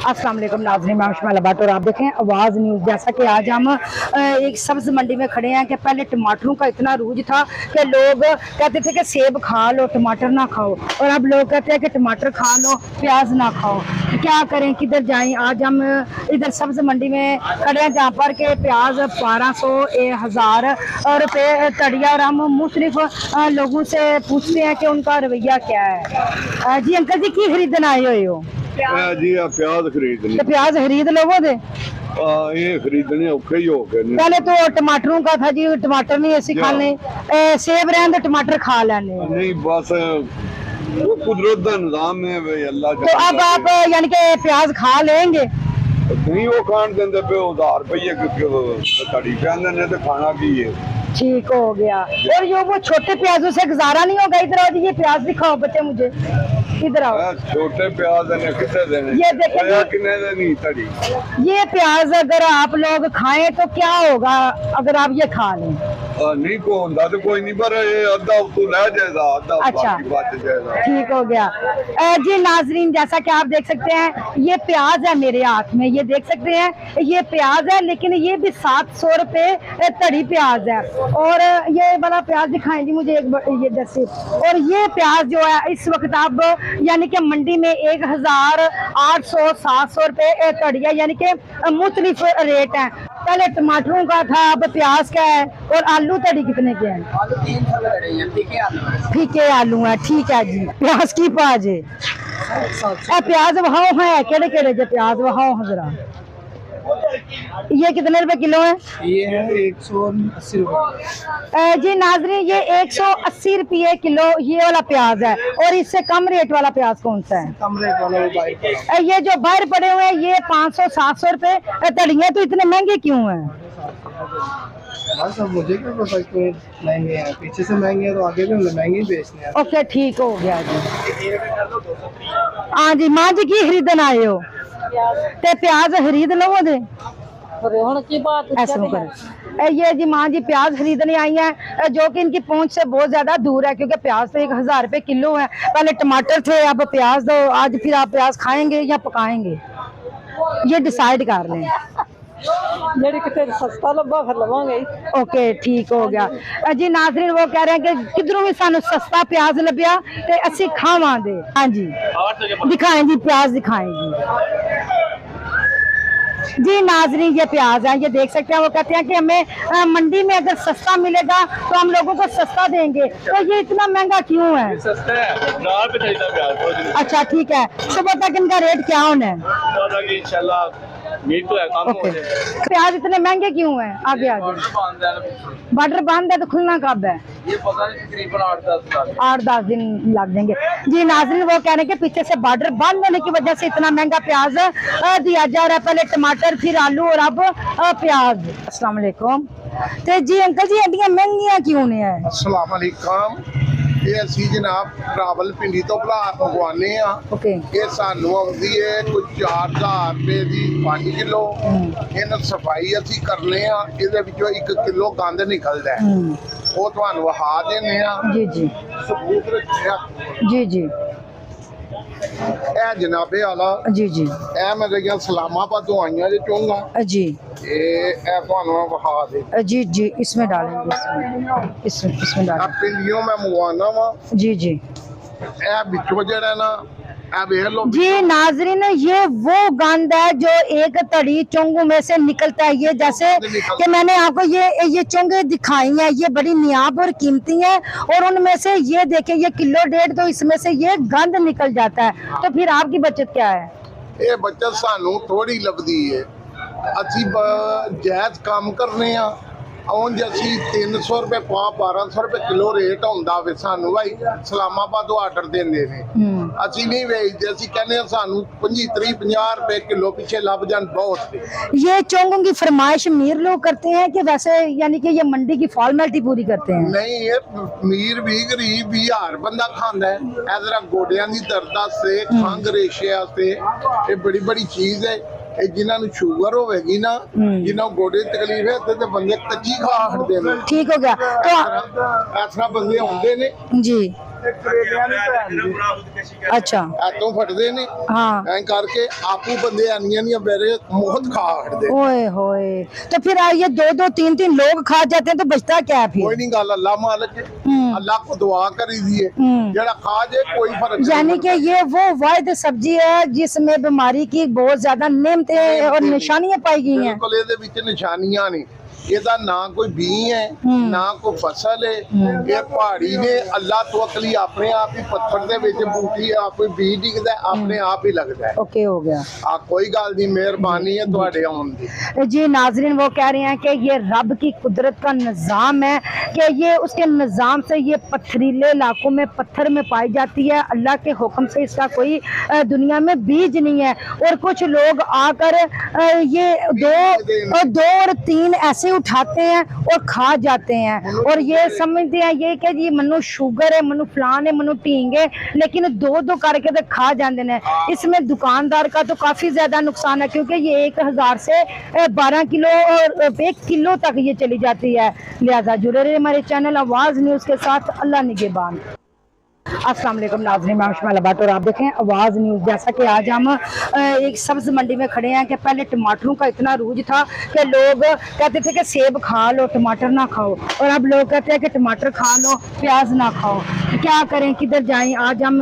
अस्सलाम वालेकुम नाज़रीन, मैं शुमाइला भट्ट और आप देखें आवाज़ न्यूज़। जैसा कि आज हम एक सब्ज़ मंडी में खड़े हैं कि पहले टमाटरों का इतना रूज था कि लोग कहते थे कि सेब खा लो टमाटर ना खाओ, और अब लोग कहते हैं कि टमाटर खा लो प्याज ना खाओ। क्या करें, किधर जाएं? आज हम इधर सब्ज़ मंडी में खड़े हैं जहाँ पर के प्याज 1200 1000 रुपये तड़िया, और हम मुख्तलिफ लोगों से पूछते हैं कि उनका रवैया क्या है। जी अंकल जी, की खरीदन आए हुए हो? जी प्याज खरीदनी। तो प्याज खरीद लोगो दे? ये खरीदने औखे ही हो गए। पहले तो टमाटरों का था जी, टमाटर नहीं ऐसे खाने, सेब रहने तो टमाटर खा लेने। नहीं बस वो कुदरत का निजाम है भाई, अल्लाह। तो अब आप यानी कि प्याज खा लेंगे? नहीं वो खान देंदे पे 1000 रुपये तड़ी कहते ने तो खाना की है। ठीक हो गया। और ये वो छोटे प्याजों से गुजारा नहीं होगा? इधर आओ जी, ये प्याज दिखाओ बच्चे मुझे, इधर आओ। छोटे प्याज ने कितने देने? ये देखिए, कितने देनी तड़ी? ये प्याज अगर आप लोग खाएं तो क्या होगा अगर आप ये खा लें? नहीं को होता तो कोई नहीं, पर ये अद्धा तू ले जाएगा, अद्धा अच्छा, बाकी बच जाएगा। ठीक हो गया। जी नाजरीन, जैसा कि आप देख सकते हैं ये प्याज है मेरे हाथ में, ये देख सकते हैं ये प्याज है, लेकिन ये भी 700 रुपये तड़ी प्याज है। और ये वाला प्याज दिखाएं जी मुझे एक ये जैसे। और ये प्याज जो है इस वक्त अब यानी कि मंडी में 1800 700 रुपये तड़िया, यानी कि मुख्तलिफ रेट हैं। पहले टमाटरों का था, अब प्याज का है। और आलू तड़ी कितने के हैं? आलू 300 का रहे हैं, फीके आलू हैं। फीके आलू है, ठीक है जी। प्याज की पाज है, प्याज वहां है केड़े केड़े जो प्याज वहां जरा। ये कितने रुपए किलो है? ये है 180 रुपए। जी नाजरीन, ये 180 रुपये किलो ये वाला प्याज है। और इससे कम रेट वाला प्याज कौन सा है? कम रेट वाला वो बाहर। ये जो बाहर पड़े हुए हैं ये 500 700 रुपये तड़िए, तो इतने महंगे क्यों हैं? बस अब मुझे क्या पता कि महंगे हैं, पीछे से महंगे हैं तो आगे भी हम महंगे ही बेचने हैं। ओके, ठीक हो गया जी। हाँ जी, माँ जी की खरीदन आए हो ते प्याज खरीद लो दे ऐसे ये जी माँ जी प्याज खरीदने आई हैं, जो कि इनकी पहुंच से बहुत ज्यादा दूर है, क्योंकि प्याज तो 1000 रुपये किलो है। पहले टमाटर थे, अब प्याज दो। आज फिर आप प्याज खाएंगे या पकाएंगे, ये डिसाइड कर लें। सस्ता लब्बा फिर लवांगे। ओके, ठीक हो गया जी। नाजरीन वो कह रहे हैं कि किधरों भी सानू सस्ता प्याज लभ्या ते असी खावांगे। हाँ जी, दिखाएं जी प्याज, दिखाएं जी नाजरीन ये प्याज है, ये देख सकते हैं। वो कहते हैं कि हमें मंडी में अगर सस्ता मिलेगा तो हम लोगों को सस्ता देंगे, तो ये इतना महंगा क्यों है? सस्ता है। अच्छा ठीक है, सुबह तक इनका रेट क्या होना है? ओके, प्याज इतने महंगे क्यों है? आगे आगे बॉर्डर बंद है तो खुलना कब है? ये पता नहीं, तकरीबन 8-10 दिन लग जाएंगे जी। नाज़रीन वो कह रहे हैं कि पीछे से बॉर्डर बंद होने की वजह से इतना महंगा प्याज दिया जा रहा है। पहले टमाटर, फिर आलू और अब प्याज। अस्सलाम वालेकुम। तो जी अंकल जी एडियां महंगियां क्यों ने है? अस्सलाम वालेकुम। ये असी जनाब रावल पिंडी तो भला मंगवाने आ। ओके, ये सानू आउंदी है कुछ 4000 रुपए दी 5 किलो। इन सफाई असी करने आ, इहदे विचों 1 किलो गंद निकलदा है, वो तुहानू वहा देने आ। जी जी सबूत रखिया जी जी ए जनाबे आला जी जी ए मेरियां इस्लामाबाद तो आईयां जे चोंगा जी ए तुहानू वहा दे। जी जी, इसमें डालेंगे, इसमें आ डालेंगे। पिंडियों मैं मंगवाना वा। जी जी ए विचों जेड़ा ना ए वेख लो जी नाजरीन, ये वो गंद है जो एक तड़ी चोंगों में से निकलता है। ये जैसे कि मैंने आपको ये चोंगे दिखाई हैं, ये बड़ी नियाब और कीमती हैं। और उनमें से ये देखें, ये किलो 1.5, तो इसमें से ये गंद निकल जाता है। तो फिर आपकी बचत क्या है? ये बचत सानू थोड़ी लभदी है। असी जायज काम करने आ। उंज असी 300 रुपए पा 1200 रुपए किलो रेट होंदा वे, सानू भाई इस्लामाबाद आर्डर देंदे ने। असी नहीं वेचदे, असी कहने सानू 25 30 50 रुपए किलो पीछे लभ जान बहुत। ये चोंगों की फरमाइश अमीर लोग करते हैं कि वैसे यानी कि ये मंडी की फॉर्मेलिटी पूरी करते हैं? नहीं, ये अमीर भी गरीब भी हर बंदा खांदा है। ए जरा गोडियां दी दर्द से, खंघ रेशे से, ये बड़ी बड़ी चीज है। जिन्होंने शुगर होगी ना, जिन्होंने गोडे तकलीफ है तो बंदे कच्ची खा हटते हैं। ठीक हो गया। तो ऐसा बंदे आते ने जी अच्छा ਐਤੋਂ ਫਟਦੇ ਨੇ हाँ ਐਂ ਕਰਕੇ ਆਪੂ ਬੰਦੇ ਆਨੀਆਂ ਨੀਆਂ ਬੇਰੇ ਬਹੁਤ ਖਾ ਹਟਦੇ ओए होए तो फिर ये दो दो तीन तीन लोग खा जाते हैं तो बचता क्या है ਕੋਈ फिर ਨਹੀਂ ਗੱਲ ਅੱਲਾ ਮਾਲਕ ਅੱਲਾ को दुआ करी दी है जेड़ा खा जे कोई फर्क नहीं यानी कि ये वो वाहिद सब्जी है जिसमें बीमारी की बहुत ज्यादा नेमतें और निशानियां पाई गई हैं। बिल्कुल ਇਹਦੇ ਵਿੱਚ ਨਿਸ਼ਾਨੀਆਂ ਨੇ ਇਹਦਾ ਨਾ ਕੋਈ ਬੀ ਹੈ ਨਾ ਕੋਈ ਫਸਲ ਹੈ ਇਹ ਪਹਾੜੀ ਨੇ ਅੱਲਾ ਤੋਂ ਅਕਲੀ ਆਪਣੇ ਆਪ ਹੀ ਪੱਥਰ ਦੇ ਵਿੱਚ ਬੂਟੀ ਆ ਕੋਈ ਬੀ ਡਿੱਗਦਾ ਆਪਣੇ ਆਪ ਹੀ ਲੱਗਦਾ ਹੈ। ओके हो गया ਆ ਕੋਈ ਗੱਲ ਨਹੀਂ ਮਿਹਰਬਾਨੀ ਹੈ ਤੁਹਾਡੇ ਆਉਣ ਦੀ। जी नाजरीन वो कह रहे हैं कि ये रब की कुदरत का निज़ाम है कि ये उसके निज़ाम से ये पथरीले इलाकों में पत्थर में पाई जाती है। अल्लाह के हुक्म से इसका कोई दुनिया में बीज नहीं है और कुछ लोग आकर ये दो और तीन ऐसे उठाते हैं और खा जाते हैं और ये समझते हैं ये कि जी मनु शुगर है मनु फलान है मनु ढींग है लेकिन दो दो करके तो खा जाते हैं। इसमें दुकानदार का तो काफी ज्यादा नुकसान है क्योंकि ये 1000 से 12 किलो और 1 किलो तक ये चली जाती है। लिहाजा जुड़े रहे हमारे चैनल आवाज न्यूज के साथ। अल्लाह निगहबान। अस्सलाम वालेकुम नाज़रीन, मैं उस्माइला भट्ट और आप देखें आवाज़ न्यूज़। जैसा कि आज हम एक सब्ज़ मंडी में खड़े हैं कि पहले टमाटरों का इतना रूज था कि लोग कहते थे कि सेब खा लो टमाटर ना खाओ और अब लोग कहते हैं कि टमाटर खा लो प्याज ना खाओ। क्या करें किधर जाएं? आज हम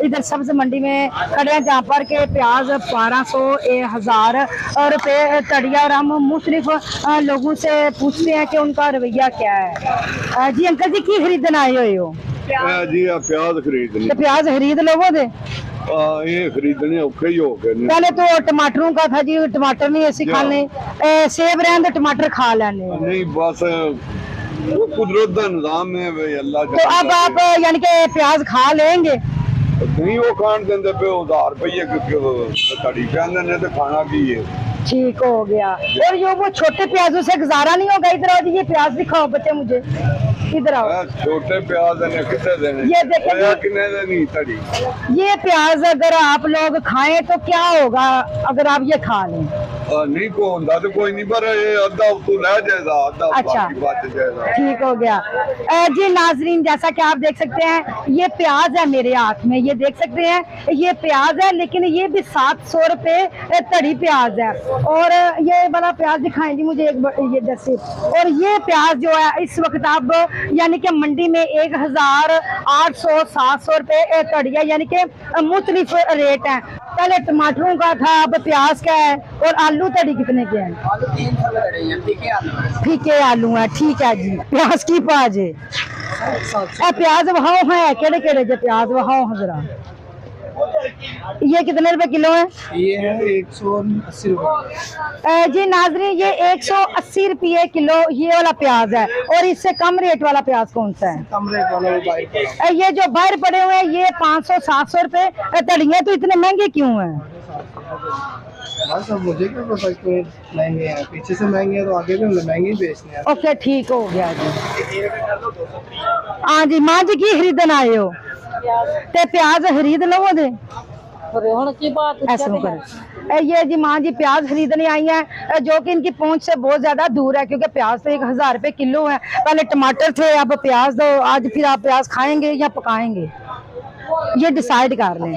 इधर सब्ज़ मंडी में खड़े हैं जहाँ पर के प्याज 1200 1000 रुपये तड़िया और हम मुख्तलिफ लोगों से पूछते हैं कि उनका रवैया क्या है। जी अंकल जी की खरीदन आए हुए हो? जी आ प्याज खरीदनी तो प्याज खरीद लोगो दे ये खरीदने औखे ही हो गए ने। पहले तो टमाटरों का था जी टमाटर नहीं ऐसे खाने सेब रहने तो टमाटर खा लेने। नहीं बस वो कुदरत का निजाम है भाई अल्लाह तो अब आप यानी कि प्याज खा लेंगे? नहीं वो खान देंदे पे 1000 रुपये कड़ी कहते ने तो खाना की है। ठीक हो गया। और ये वो छोटे प्याजों से गुजारा नहीं होगा? इधर आओ जी, ये प्याज दिखाओ बच्चे मुझे, इधर आओ। छोटे प्याज ने कितने देने? ये देखिए कितने देनी तड़ी? ये प्याज अगर आप लोग खाएं तो क्या होगा अगर आप ये खा लें? नहीं को होता तो कोई नहीं पर ये अद्धा तू ले जाएगा अद्धा अच्छा। बाकी बच जाएगा। ठीक हो गया। जी नाजरीन जैसा कि आप देख सकते हैं ये प्याज है मेरे हाथ में, ये देख सकते हैं ये प्याज है लेकिन ये भी 700 रुपये तड़ी प्याज है। और ये वाला प्याज दिखाएं जी मुझे एक ये जैसे। और ये प्याज जो है इस वक्त आप यानी कि मंडी में 1800 700 रुपये तड़िया यानी कि मुख्तलिफ रेट हैं। पहले टमाटरों का था अब प्याज का है। और आलू तड़ी कितने के हैं? आलू 300 लग रही है, फीके आलू है। फीके आलू है, ठीक है जी। प्याज की पाज है प्याज वहां है केड़े केड़े जो प्याज वहां जरा ये कितने रुपए किलो है? ये है 180 रुपए। जी नाजरीन ये 180 रुपये किलो ये वाला प्याज है। और इससे कम रेट वाला प्याज कौन सा है? कम रेट वाला वो बाहर ये जो बाहर पड़े हुए हैं ये 500 700 रुपये तड़िए तो इतने महंगे क्यों हैं? बस अब मुझे क्या पता कि महंगे हैं, पीछे से महंगे हैं तो आगे भी हम महंगे ही बेचने हैं। ओके ठीक हो गया जी। हाँ जी माँ जी की खरीदन आए हो ते प्याज खरीद लो दे ऐसे ये जी माँ जी प्याज खरीदने आई हैं जो कि इनकी पहुंच से बहुत ज्यादा दूर है क्योंकि प्याज तो 1000 रुपये किलो है। पहले टमाटर थे अब प्याज दो। आज फिर आप प्याज खाएंगे या पकाएंगे ये डिसाइड कर लें।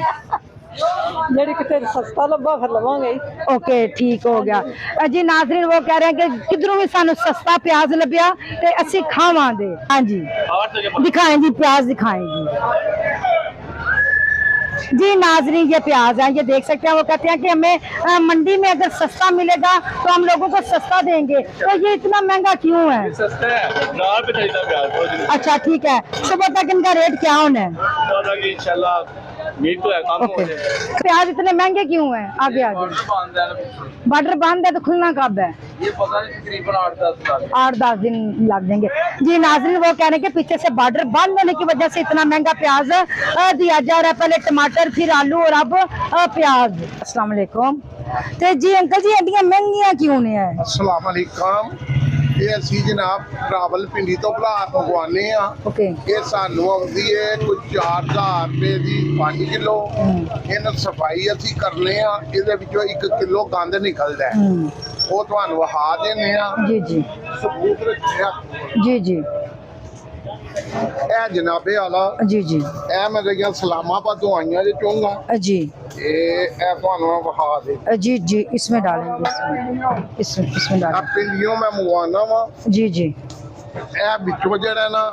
सस्ता लब्बा फिर लवांगे। ओके ठीक हो गया जी। नाजरीन वो कह रहे हैं कि किधरों भी सानू सस्ता प्याज लभ्या ते असी खावांगे। हाँ जी दिखाएं जी प्याज दिखाएं जी नाजरीन ये प्याज है ये देख सकते हैं। वो कहते हैं कि हमें मंडी में अगर सस्ता मिलेगा तो हम लोगों को सस्ता देंगे। तो ये इतना महंगा क्यों है? सस्ता है अच्छा ठीक है। सुबह तक इनका रेट क्या होना है? इंशाल्लाह मीट तो है काम ओके प्याज इतने महंगे क्यों हैं? आगे आगे बॉर्डर बंद है तो खुलना कब है? ये पता नहीं तकरीबन 8-10 दिन लग जाएंगे। जी नाज़रीन वो कह रहे हैं कि पीछे से बॉर्डर बंद होने की वजह से इतना महंगा प्याज दिया जा रहा है। पहले टमाटर फिर आलू और अब प्याज। अस्सलाम वालेकुम। तो जी अंकल जी एडियां महंगियां क्यों ने है? अस्सलाम वालेकुम। ਇਹ ਅਸੀਂ ਜਨਾਬ ਰਾਵਲ ਪਿੰਡੀ ਤੋਂ ਭਲਾ ਮੰਗਵਾਉਂਦੇ ਆ। ओके ਇਹ ਸਾਨੂੰ ਆਉਂਦੀ ਹੈ ਕੁਝ 4000 ਰੁਪਏ ਦੀ 5 ਕਿਲੋ। ਇਹਨਾਂ ਸਫਾਈ ਅਸੀਂ ਕਰਨੇ ਆ ਇਹਦੇ ਵਿੱਚੋਂ 1 ਕਿਲੋ ਗੰਦ ਨਿਕਲਦਾ ਹੈ ਉਹ ਤੁਹਾਨੂੰ ਵਹਾ ਦਿੰਦੇ ਆ। जी जी ਸਬੂਤ ਰੱਖਿਆ जी जी ਇਹ ਜਨਾਬੇ ਆਲਾ जी जी ਇਹ ਮੇਰੇ ਗਿਆ ਸਲਾਮਾਬਾਦ ਤੋਂ ਆਈਆਂ ਜੇ ਚੋਂਗਾ जी ਇਹ ਤੁਹਾਨੂੰ ਵਹਾ ਦੇ जी जी इसमें डालेंगे इसमें ਆ डालेंगे ਪਿੰਡੀਆਂ ਮੈਂ ਮੰਗਵਾਉਣਾ ਵਾ जी जी ਇਹ ਵਿੱਚੋਂ ਜਿਹੜਾ ਨਾ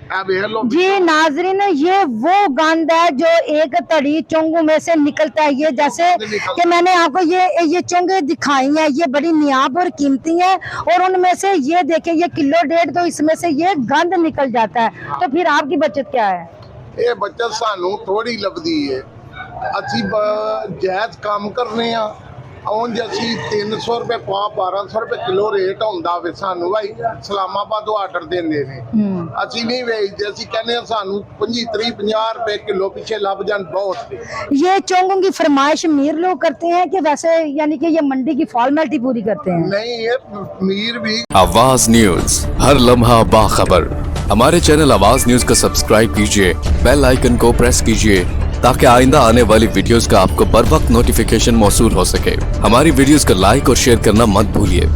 ਇਹ ਵੇਖ ਲਓ जी नाजरीन, ये वो गंद है जो एक तड़ी चोंगों में से निकलता है। ये जैसे कि मैंने आपको ये चोंगे दिखाई हैं, ये बड़ी नियाब और कीमती हैं, और उनमें से ये देखें ये किलो डेढ़ तो इसमें से ये गंद निकल जाता है। तो फिर आपकी बचत क्या है? ਇਹ ਬੱਚਤ ਸਾਨੂੰ ਥੋੜੀ ਲੱਭਦੀ ਏ ਅਸੀਂ ਜਾਇਜ਼ ਕੰਮ ਕਰਨੇ ਆ ਉਂਝ ਅਸੀਂ 300 ਰੁਪਏ ਪਾ 1200 ਰੁਪਏ ਕਿਲੋ ਰੇਟ ਹੁੰਦਾ ਵੇ ਸਾਨੂੰ ਭਾਈ ਸਲਾਮਾਬਾਦ ਆਰਡਰ ਦਿੰਦੇ ਨੇ ਅਸੀਂ ਨਹੀਂ ਵੇਚਦੇ ਅਸੀਂ ਕਹਿੰਦੇ ਆ ਸਾਨੂੰ 25 30 50 ਰੁਪਏ ਕਿਲੋ ਪਿੱਛੇ ਲੱਭ ਜਾਣ ਬਹੁਤ ਨੇ ये चोंगों की फरमाइश अमीर लोग करते हैं कि वैसे यानी कि ये मंडी की फॉर्मेलिटी पूरी करते हैं? नहीं ये मीर भी आवाज न्यूज, हर लम्हा बाखबर। हमारे चैनल आवाज न्यूज को सब्सक्राइब कीजिए, बेल आइकन को प्रेस कीजिए ताकि आइंदा आने वाली वीडियोस का आपको बर वक्त नोटिफिकेशन मौसूल हो सके। हमारी वीडियोस को लाइक और शेयर करना मत भूलिए।